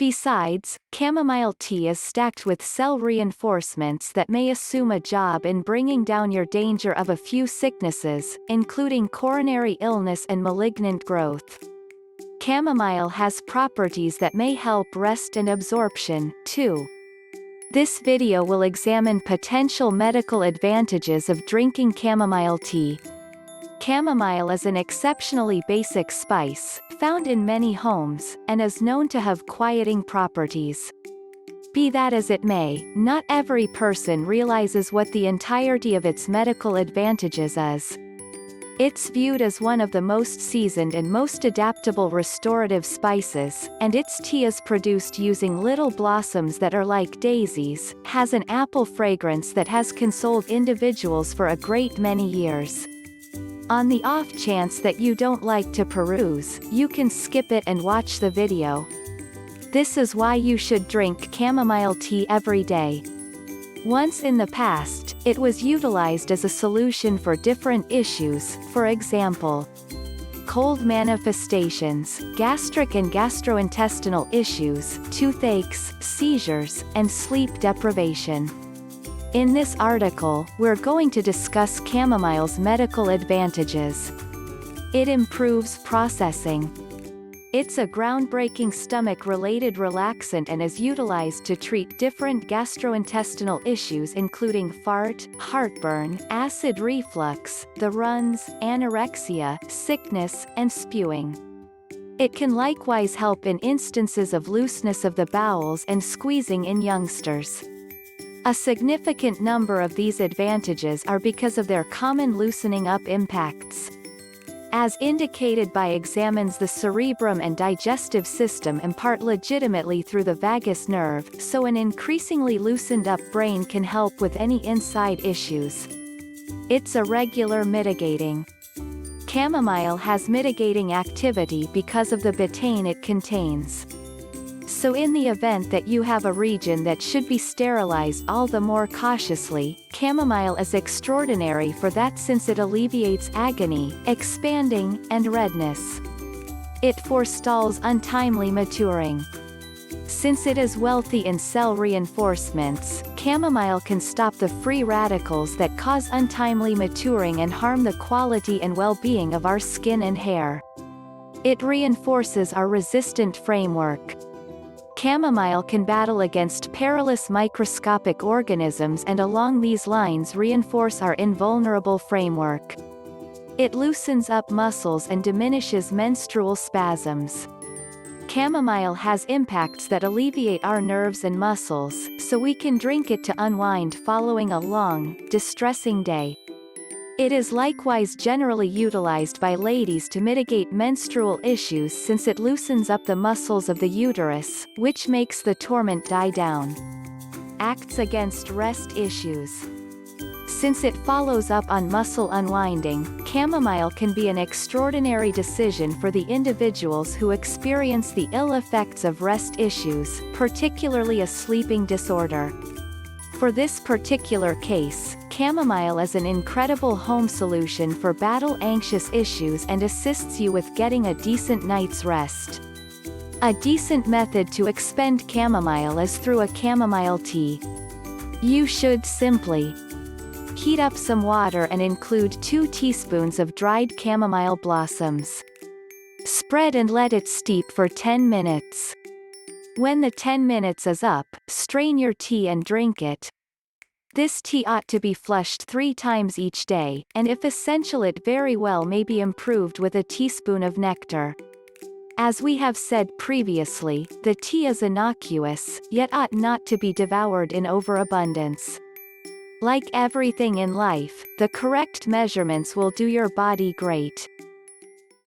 Besides, chamomile tea is stacked with cell reinforcements that may assume a job in bringing down your danger of a few sicknesses, including coronary illness and malignant growth. Chamomile has properties that may help rest and absorption, too. This video will examine potential medical advantages of drinking chamomile tea. Chamomile is an exceptionally basic spice, found in many homes, and is known to have quieting properties. Be that as it may, not every person realizes what the entirety of its medical advantages is. It's viewed as one of the most seasoned and most adaptable restorative spices, and its tea is produced using little blossoms that are like daisies, has an apple fragrance that has consoled individuals for a great many years. On the off chance that you don't like to peruse, you can skip it and watch the video. This is why you should drink chamomile tea every day. Once in the past, it was utilized as a solution for different issues, for example, cold manifestations, gastric and gastrointestinal issues, toothaches, seizures, and sleep deprivation. In this article, we're going to discuss chamomile's medical advantages. It improves processing. It's a groundbreaking stomach-related relaxant and is utilized to treat different gastrointestinal issues including fart, heartburn, acid reflux, the runs, anorexia, sickness, and spewing. It can likewise help in instances of looseness of the bowels and squeezing in youngsters. A significant number of these advantages are because of their common loosening up impacts. As indicated by examines the cerebrum and digestive system impart legitimately through the vagus nerve, so an increasingly loosened up brain can help with any inside issues. It's a regular mitigating. Chamomile has mitigating activity because of the betaine it contains. So in the event that you have a region that should be sterilized all the more cautiously, chamomile is extraordinary for that since it alleviates agony, expanding, and redness. It forestalls untimely maturing. Since it is wealthy in cell reinforcements, chamomile can stop the free radicals that cause untimely maturing and harm the quality and well-being of our skin and hair. It reinforces our resistant framework. Chamomile can battle against perilous microscopic organisms and along these lines reinforce our invulnerable framework. It loosens up muscles and diminishes menstrual spasms. Chamomile has impacts that alleviate our nerves and muscles, so we can drink it to unwind following a long, distressing day. It is likewise generally utilized by ladies to mitigate menstrual issues since it loosens up the muscles of the uterus, which makes the torment die down. Acts against rest issues. Since it follows up on muscle unwinding, chamomile can be an extraordinary decision for the individuals who experience the ill effects of rest issues, particularly a sleeping disorder. For this particular case, chamomile is an incredible home solution for battle-anxious issues and assists you with getting a decent night's rest. A decent method to expend chamomile is through a chamomile tea. You should simply heat up some water and include 2 teaspoons of dried chamomile blossoms. Spread and let it steep for 10 minutes. When the 10 minutes is up, strain your tea and drink it. This tea ought to be flushed 3 times each day, and if essential it very well may be improved with a teaspoon of nectar. As we have said previously, the tea is innocuous, yet ought not to be devoured in overabundance. Like everything in life, the correct measurements will do your body great.